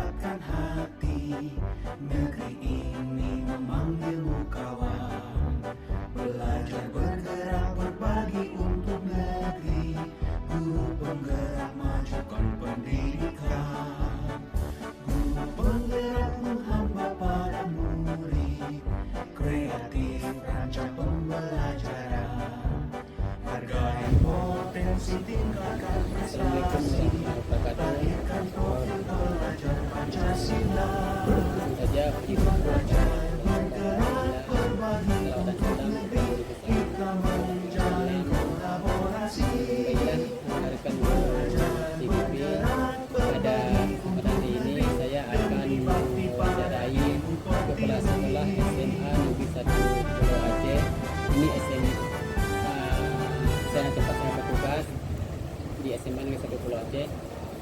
menggerakkan hati. Negeri ini memanggilmu kawan. Belajar bergerak berbagi untuk negeri. Guru penggerak majukan pendidikan. Guru penggerak menghamba para murid. Kreatif rancang pembelajaran. Hargai potensi, tingkatkan prestasi. Lahirkan profil pelajar Pancasila. saja Belajar bergerak berbagi untuk negeri. Kita menjalin kolaborasi. rekan TVP pada kesempatan ini saya akan mewawancarai kepala sekolah SMA Negeri 1 Pulau Aceh. Ini saya tempat saya bertugas di SMA Negeri 1 Pulau Aceh.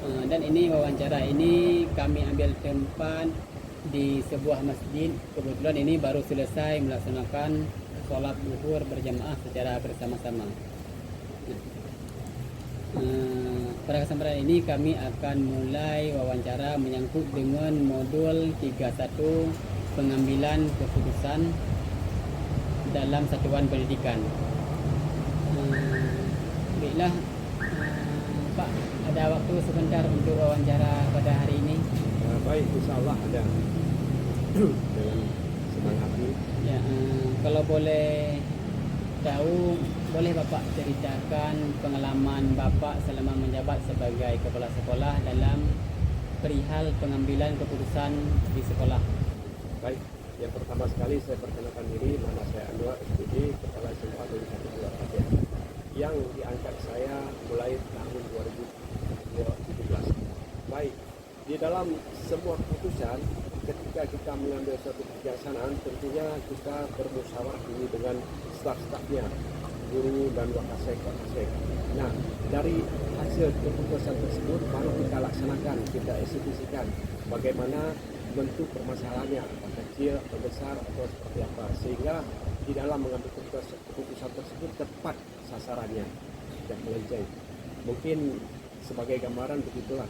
Dan ini wawancara ini kami ambil tempat di sebuah masjid. Kebetulan ini baru selesai melaksanakan sholat zuhur berjamaah secara bersama-sama. Pada kesempatan ini kami akan mulai wawancara menyangkut dengan modul 31 pengambilan keputusan dalam satuan pendidikan. Baiklah, Pak, ada waktu sebentar untuk wawancara pada hari ini. Baik, insya Allah ada. Dengan senang hati. Ya, kalau boleh tahu, boleh Bapak ceritakan pengalaman Bapak selama menjabat sebagai kepala sekolah dalam perihal pengambilan keputusan di sekolah. Baik, yang pertama sekali saya perkenalkan diri, nama saya Anwar SPD, Kepala SMA Negeri 1 Pulau Aceh, yang diangkat saya mulai tahun 2017. Baik, di dalam sebuah keputusan, ketika kita mengambil suatu kebijaksanaan, tentunya kita bermusyawarah dulu dengan staf-stafnya, guru dan wakasek. Nah, dari hasil keputusan tersebut baru kita laksanakan, kita eksekusikan bagaimana bentuk permasalahannya, apa kecil atau besar atau seperti apa, sehingga di dalam mengambil keputusan tersebut tepat sasarannya, tidak melenceng. Mungkin sebagai gambaran begitulah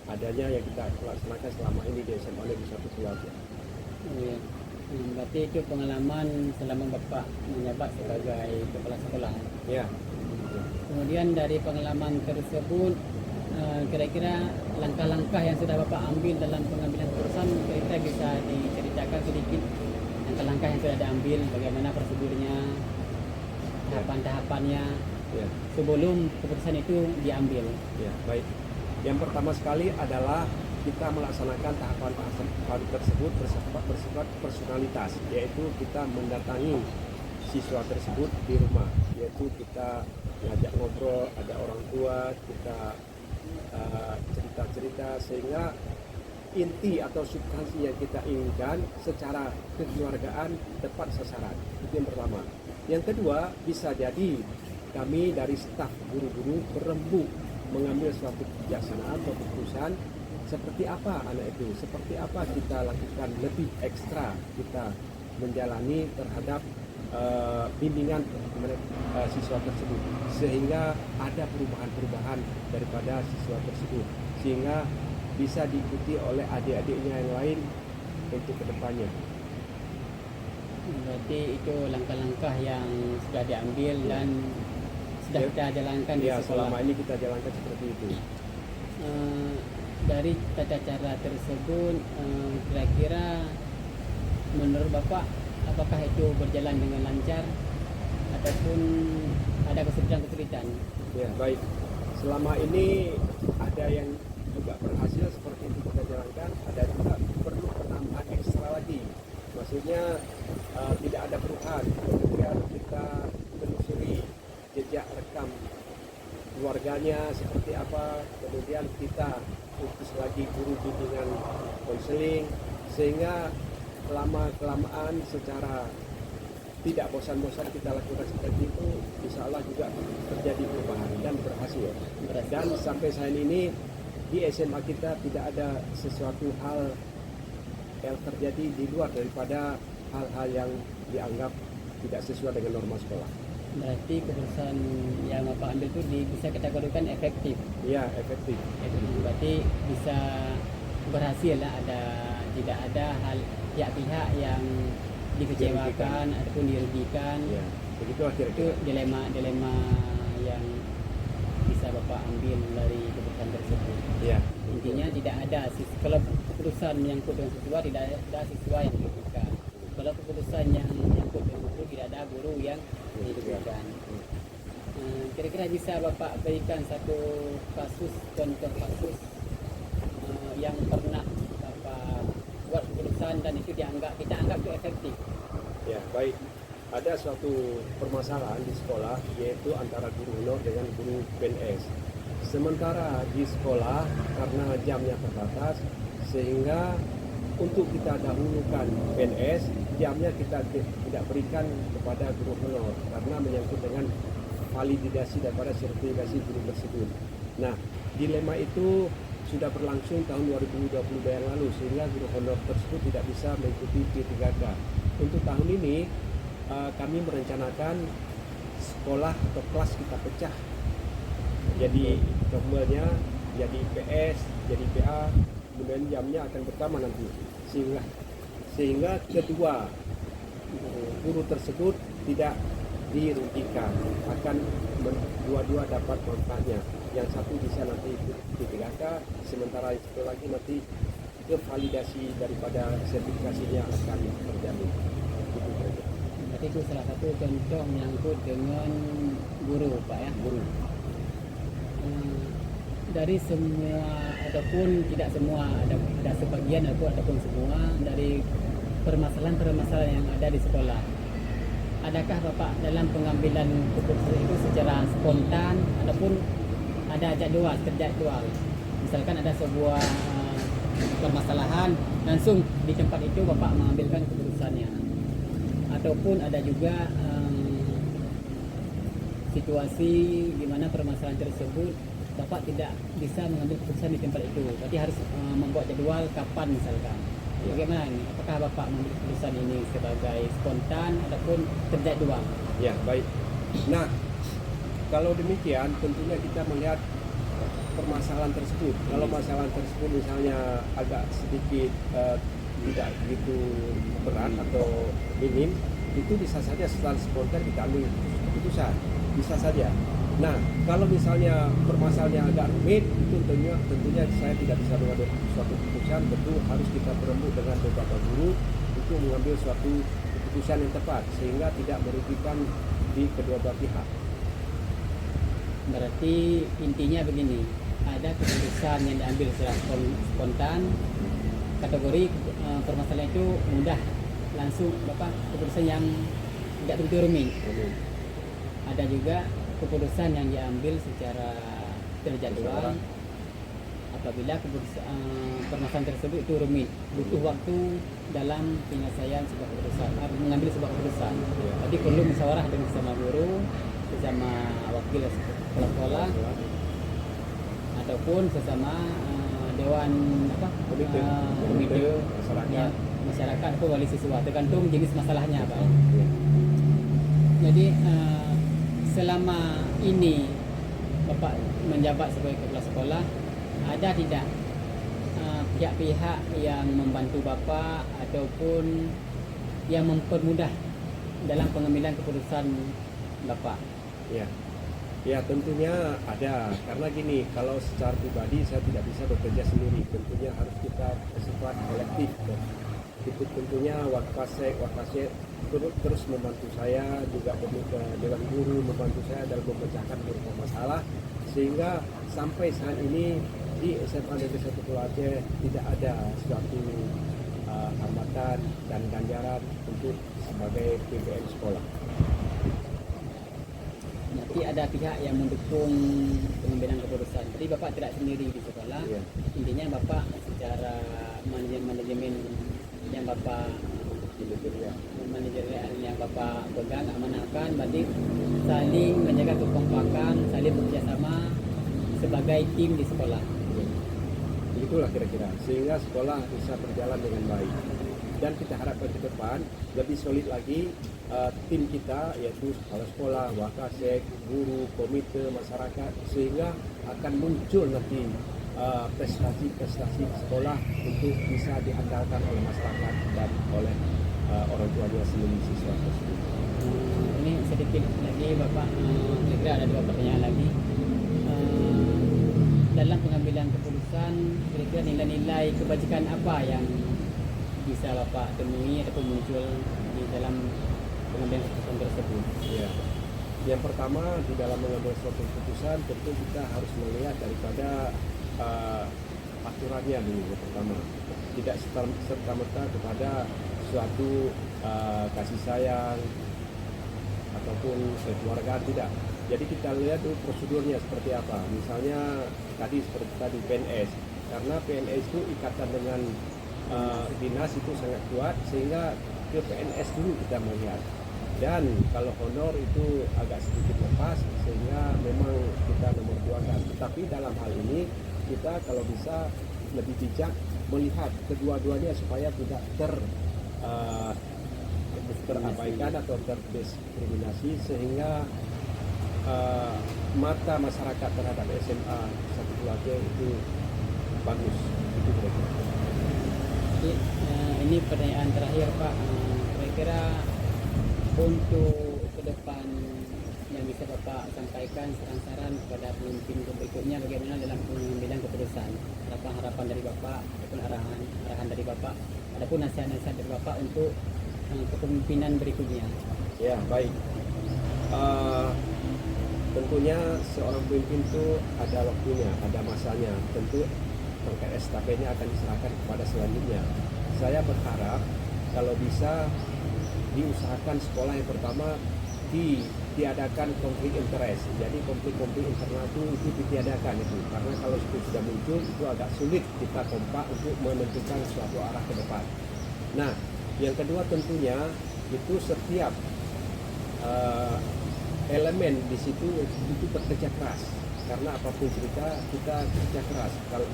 adanya yang kita laksanakan selama ini di SMA Negeri 1 Pulau Aceh. Ya. Berarti itu pengalaman selama Bapak menjabat sebagai kepala sekolah. Ya. Kemudian dari pengalaman tersebut, kira-kira langkah-langkah yang sudah Bapak ambil dalam pengambilan keputusan, kira-kira bisa diceritakan sedikit langkah-langkah yang sudah diambil, bagaimana prosedurnya, tahapan-tahapannya Ya. sebelum keputusan itu diambil. Ya, baik. Yang pertama sekali adalah kita melaksanakan tahapan-tahapan tersebut bersifat personalitas, yaitu kita mendatangi siswa tersebut di rumah, yaitu kita ngajak ngobrol, ada orang tua, kita cerita-cerita sehingga inti atau substansi yang kita inginkan secara kekeluargaan tepat sasaran. Itu yang pertama. Yang kedua, bisa jadi kami dari staf guru-guru berembuk mengambil suatu kebijaksanaan atau keputusan seperti apa anak itu, seperti apa kita lakukan lebih ekstra kita menjalani terhadap bimbingan siswa tersebut, sehingga ada perubahan-perubahan daripada siswa tersebut, sehingga bisa diikuti oleh adik-adiknya yang lain untuk kedepannya. Berarti itu langkah-langkah yang sudah diambil dan sudah kita jalankan di Ya, sekolah. selama ini kita jalankan seperti itu. Dari tata cara tersebut, kira-kira menurut Bapak apakah itu berjalan dengan lancar ataupun ada kesulitan-kesulitan? Ya, baik. Selama ini ada yang juga berhasil seperti itu kita jalankan, ada juga perlu penambahan ekstra lagi. Maksudnya tidak ada perubahan. Kemudian kita telusuri jejak rekam keluarganya seperti apa, kemudian kita utus lagi guru bimbingan konseling, sehingga lama-kelamaan secara tidak bosan-bosan kita lakukan seperti itu, insya Allah juga terjadi perubahan dan berhasil. Dan sampai saat ini di SMA kita tidak ada sesuatu hal yang terjadi di luar daripada hal-hal yang dianggap tidak sesuai dengan norma sekolah. Berarti keputusan yang Bapak ambil itu bisa kategorikan efektif. Ya, efektif. Berarti bisa berhasil lah, tidak ada hal pihak-pihak yang dikecewakan ataupun dirugikan. Ya, begitulah Itu kira-kira. dilema yang bisa Bapak ambil dari keputusan tersebut. Ya, Intinya tidak ada kalau keputusan menyangkut dengan siswa, tidak ada siswa yang dirugikan. Kalau keputusan yang menyangkut dengan guru, tidak ada guru yang dirugikan. Kira-kira bisa Bapak berikan satu contoh kasus yang pernah Bapak buat keputusan dan itu kita anggap itu efektif. ya, baik. Ada suatu permasalahan di sekolah yaitu antara guru honor dengan guru PNS. Sementara di sekolah karena jamnya terbatas sehingga untuk kita dahulukan PNS, jamnya kita tidak berikan kepada guru honor karena menyangkut dengan validasi daripada sertifikasi guru tersebut. Nah, dilema itu sudah berlangsung tahun 2022 yang lalu sehingga guru honor tersebut tidak bisa mengikuti P3K. Untuk tahun ini kami merencanakan sekolah atau kelas kita pecah. Jadi normalnya jadi PS, jadi PA, kemudian jamnya akan bersama nanti. Sehingga kedua guru tersebut tidak dirugikan, akan dua-dua dapat manfaatnya. Yang satu bisa nanti P3K, sementara yang satu lagi nanti kevalidasi daripada sertifikasinya akan terjamin. Berarti itu salah satu contoh menyangkut dengan guru, Pak ya. Guru. Dari semua ataupun tidak semua, ada sebagian ataupun semua dari permasalahan-permasalahan yang ada di sekolah. Adakah Bapak dalam pengambilan keputusan itu secara spontan ataupun ada terjadwal? Misalkan ada sebuah permasalahan, langsung di tempat itu Bapak mengambilkan keputusannya. Ataupun ada juga situasi di mana permasalahan tersebut Bapak tidak bisa mengambil keputusan di tempat itu, berarti harus membuat jadwal kapan misalkan. Bagaimana ini? Apakah Bapak mengambil keputusan ini sebagai spontan ataupun terjadwal? Ya, baik. Nah, kalau demikian tentunya kita melihat permasalahan tersebut. Kalau masalah tersebut misalnya agak sedikit tidak begitu berat atau minim, itu bisa saja secara spontan kita ambil keputusan, bisa saja. Nah, kalau misalnya permasalahannya agak rumit, itu tentunya saya tidak bisa mengambil suatu keputusan, tentu harus kita berembuk dengan beberapa guru untuk mengambil suatu keputusan yang tepat sehingga tidak merugikan di kedua belah pihak. Berarti intinya begini, ada keputusan yang diambil secara spontan, kategori permasalahan itu mudah, langsung Bapak keputusan yang tidak begitu rumit. Ada juga keputusan yang diambil secara terjadwal apabila permasalahan tersebut itu rumit, butuh waktu dalam penyelesaian sebuah keputusan, mengambil sebuah keputusan. Jadi perlu musyawarah dengan sesama guru, sesama wakil kepala sekolah, ataupun sesama dewan komite masyarakat atau wali siswa, tergantung jenis masalahnya Pak. Jadi selama ini Bapak menjabat sebagai kepala sekolah, ada tidak pihak-pihak yang membantu Bapak ataupun yang mempermudah dalam pengambilan keputusan Bapak? Ya tentunya ada, karena gini, kalau secara pribadi saya tidak bisa bekerja sendiri, tentunya harus kita bersifat kolektif. Itu tentunya Wakasek terus membantu saya, juga Dewan Guru membantu saya dalam memecahkan beberapa masalah, sehingga sampai saat ini di SMA Negeri 1 Pulau Aceh tidak ada suatu hambatan dan ganjaran untuk sebagai PBM sekolah. Nanti ada pihak yang mendukung pengambilan keputusan. Jadi Bapak tidak sendiri di sekolah. Intinya Bapak secara manajemen yang Bapak manajerial yang Bapak pegang, amanahkan, berarti saling menjaga kekompakan, saling bekerjasama sebagai tim di sekolah. Begitulah kira-kira, sehingga sekolah bisa berjalan dengan baik. Dan kita harapkan ke depan lebih solid lagi tim kita, yaitu kepala sekolah, wakasek, guru, komite, masyarakat, sehingga akan muncul nanti prestasi-prestasi sekolah untuk bisa diandalkan oleh masyarakat dan oleh orang tuanya sendiri siswa tersebut. Ini sedikit lagi Bapak, kira-kira ada 2 pertanyaan lagi. Dalam pengambilan keputusan, kira-kira nilai-nilai kebajikan apa yang bisa Bapak temui ataupun muncul di dalam pengambilan keputusan tersebut? Ya. Yang pertama, di dalam mengambil suatu keputusan tentu kita harus melihat daripada aturannya dulu yang pertama. Tidak serta-merta kepada suatu kasih sayang ataupun keluarga, tidak. Jadi kita lihat dulu prosedurnya seperti apa. Misalnya seperti tadi PNS, karena PNS itu ikatan dengan dinas itu sangat kuat, sehingga ke PNS dulu kita melihat. Dan kalau honor itu agak sedikit lepas, sehingga memang kita nomor duakan. Tetapi dalam hal ini kita kalau bisa lebih bijak melihat kedua-duanya supaya tidak terabaikan atau terdiskriminasi, sehingga mata masyarakat terhadap SMA 1 itu bagus. Itu kira-kira. Ini pertanyaan terakhir Pak, kira-kira untuk ke depan yang bisa Bapak sampaikan saran-saran kepada pemimpin berikutnya bagaimana dalam pengambilan keputusan, harapan dari Bapak ataupun arahan dari Bapak, ataupun nasihat-nasihat dari Bapak untuk kepemimpinan berikutnya. Ya, baik. Tentunya seorang pemimpin itu ada waktunya, ada masanya. Tentu tongkat estafetnya akan diserahkan kepada selanjutnya. Saya berharap kalau bisa diusahakan sekolah yang pertama diadakan konflik interest. Jadi konflik-konflik internal itu ditiadakan itu. Karena kalau itu sudah muncul itu agak sulit kita kompak untuk menentukan suatu arah ke depan. Nah, yang kedua tentunya itu setiap elemen di situ itu bekerja keras. Karena apapun cerita kita kerja keras. Kalau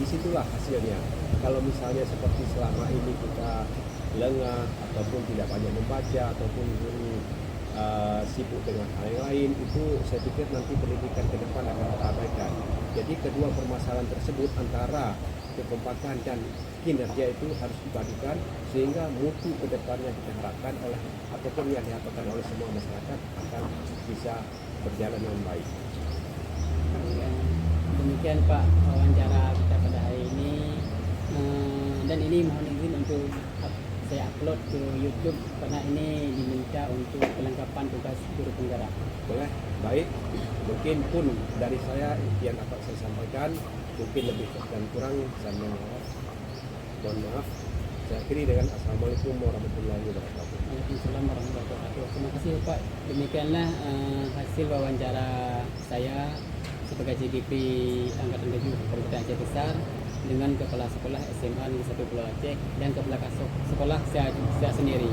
disitulah hasilnya. Kalau misalnya seperti selama ini kita lengah ataupun tidak banyak membaca ataupun sibuk dengan hal yang lain, itu saya pikir nanti pendidikan ke depan akan terabaikan. Jadi kedua permasalahan tersebut antara kekompakan dan kinerja itu harus dipadukan sehingga mutu ke depannya kita harapkan oleh ataupun yang diharapkan oleh semua masyarakat akan bisa berjalan dengan baik. Demikian Pak wawancara kita pada hari ini, dan ini mohon izin untuk saya upload ke YouTube karena ini diminta untuk kelengkapan tugas guru penggerak. Boleh, baik. Mungkin pun dari saya yang dapat saya sampaikan mungkin lebih dan kurang saya mohon maaf. Saya akhiri dengan Assalamualaikum warahmatullahi wabarakatuh. Waalaikumsalam warahmatullahi wabarakatuh. Terima kasih Pak. Demikianlah hasil wawancara saya sebagai CGP Angkatan 7 Kabupaten Aceh Besar dengan Kepala Sekolah SMA Negeri 1 Pulau Aceh dan Kepala Sekolah saya sendiri.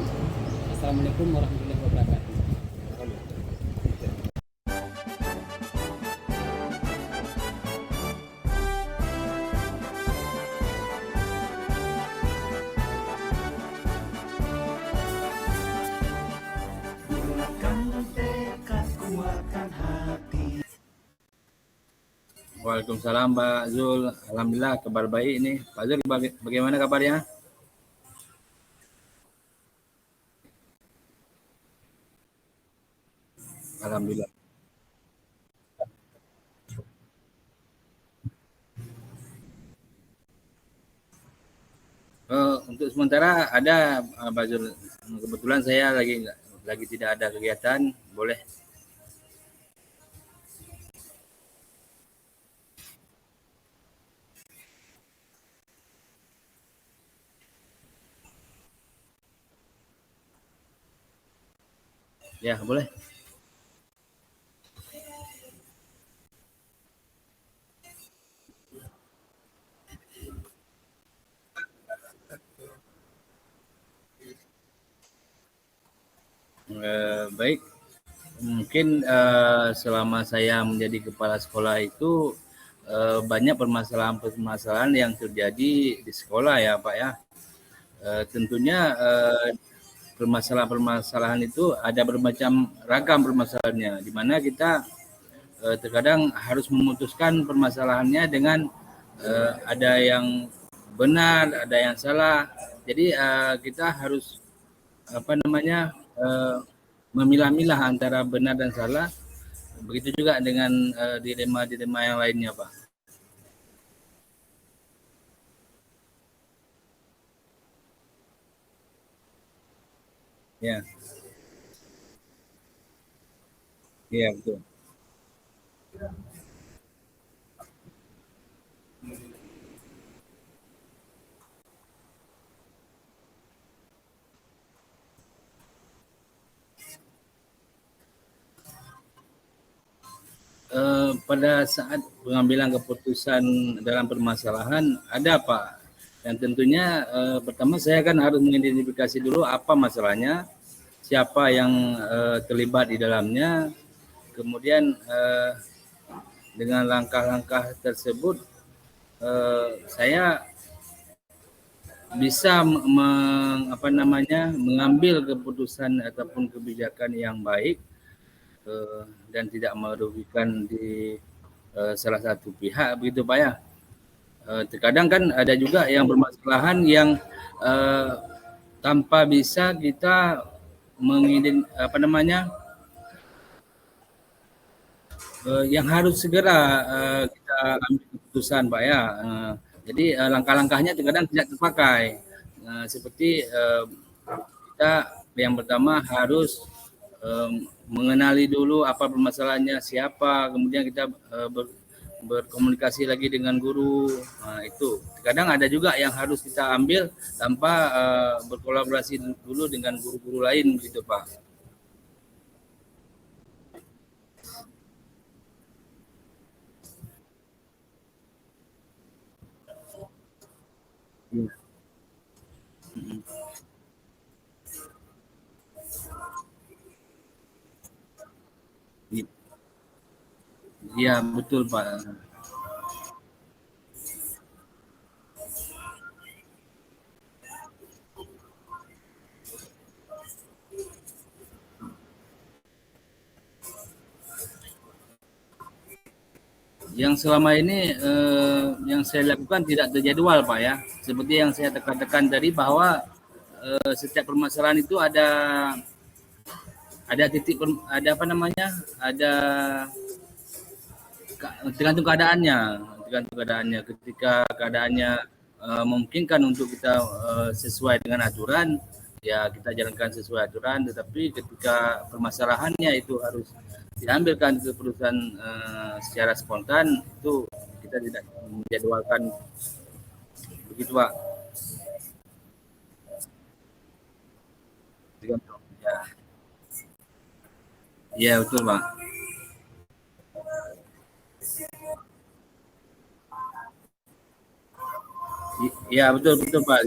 Assalamualaikum warahmatullahi wabarakatuh. Bulatkan tekad, kuatkan hati. Waalaikumsalam Pak Zul. Alhamdulillah kabar baik ini. Pak Zul bagaimana kabarnya? Alhamdulillah. Untuk sementara ada Pak Zul. Kebetulan saya lagi tidak ada kegiatan, boleh. Ya, boleh. Baik. Mungkin selama saya menjadi kepala sekolah itu banyak permasalahan-permasalahan yang terjadi di sekolah ya Pak ya. Tentunya permasalahan-permasalahan itu ada bermacam ragam permasalahannya, di mana kita terkadang harus memutuskan permasalahannya dengan ada yang benar, ada yang salah. Jadi kita harus apa namanya memilah-milah antara benar dan salah. Begitu juga dengan dilema-dilema yang lainnya, Pak. Ya, iya betul. Pada saat pengambilan keputusan dalam permasalahan ada Pak. Dan tentunya pertama saya kan harus mengidentifikasi dulu apa masalahnya, siapa yang terlibat di dalamnya, kemudian dengan langkah-langkah tersebut saya bisa mengambil keputusan ataupun kebijakan yang baik dan tidak merugikan di salah satu pihak begitu Pak ya. Terkadang kan ada juga yang bermasalahan yang tanpa bisa kita yang harus segera kita ambil keputusan Pak ya. Jadi langkah-langkahnya terkadang tidak terpakai. Seperti kita yang pertama harus mengenali dulu apa permasalahannya, siapa, kemudian kita berkomunikasi lagi dengan guru. Itu kadang ada juga yang harus kita ambil tanpa berkolaborasi dulu dengan guru-guru lain gitu Pak. Iya betul Pak. Yang selama ini yang saya lakukan tidak terjadwal Pak ya. Seperti yang saya tekan tadi bahwa setiap permasalahan itu ada titik ada apa namanya? Ada tergantung keadaannya. Ketika keadaannya memungkinkan untuk kita sesuai dengan aturan, ya kita jalankan sesuai aturan. Tetapi ketika permasalahannya itu harus diambilkan keputusan secara spontan, itu kita tidak menjadwalkan begitu Pak. Ya, ya betul Pak. Ya betul betul Pak.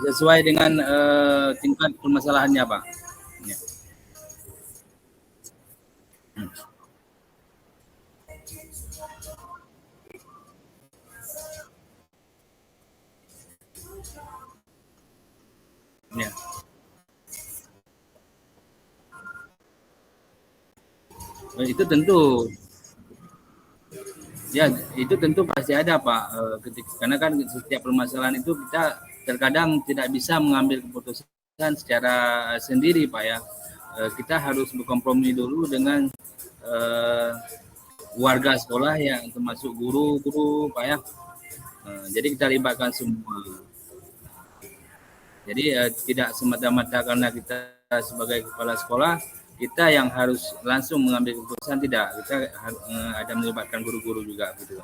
Sesuai dengan tingkat permasalahannya Pak. Ya. Ya. Itu tentu ya itu tentu pasti ada Pak. Karena kan setiap permasalahan itu kita terkadang tidak bisa mengambil keputusan secara sendiri Pak ya. Kita harus berkompromi dulu dengan warga sekolah yang termasuk guru-guru Pak ya. Jadi kita libatkan semua. Jadi tidak semata-mata karena kita sebagai kepala sekolah kita yang harus langsung mengambil keputusan, tidak, kita ada melibatkan guru-guru juga gitu.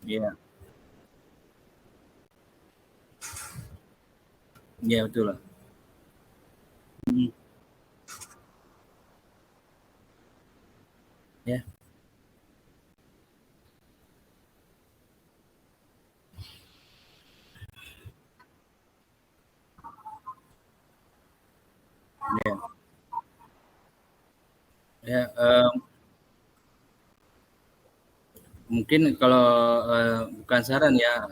Iya, iya betul lah. Ya, ya, ya. Mungkin kalau bukan saran ya,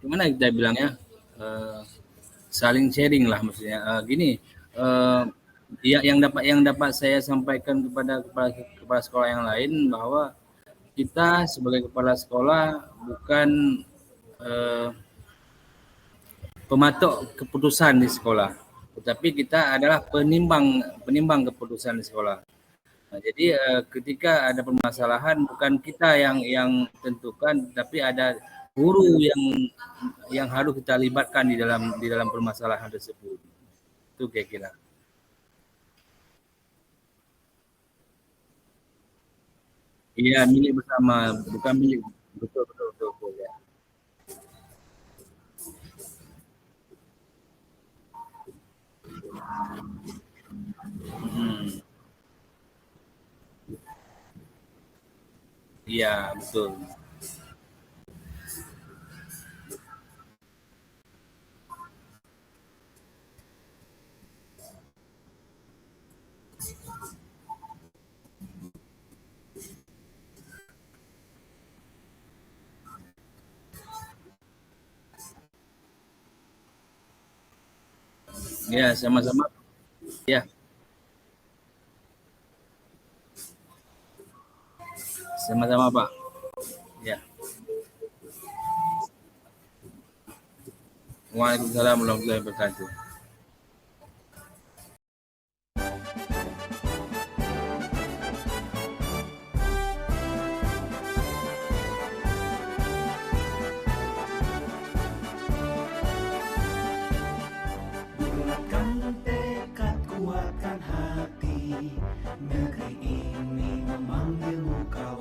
gimana kita bilangnya, saling sharing lah maksudnya. Gini, yang dapat saya sampaikan kepada kepala sekolah yang lain bahwa kita sebagai kepala sekolah bukan pematok keputusan di sekolah, tetapi kita adalah penimbang keputusan di sekolah. Nah, jadi ketika ada permasalahan bukan kita yang tentukan, tapi ada guru yang harus kita libatkan di dalam permasalahan tersebut. Itu kira-kira. Iya, milik bersama, bukan milik. Betul, betul, betul, betul ya. Hmm. Iya, betul. Ya, sama-sama. Ya, sama-sama Pak. Ya. Waalaikumsalam warahmatullahi wabarakatuh. Bulatkan tekad, kuatkan hati. Negeri ini memanggilmu kawan.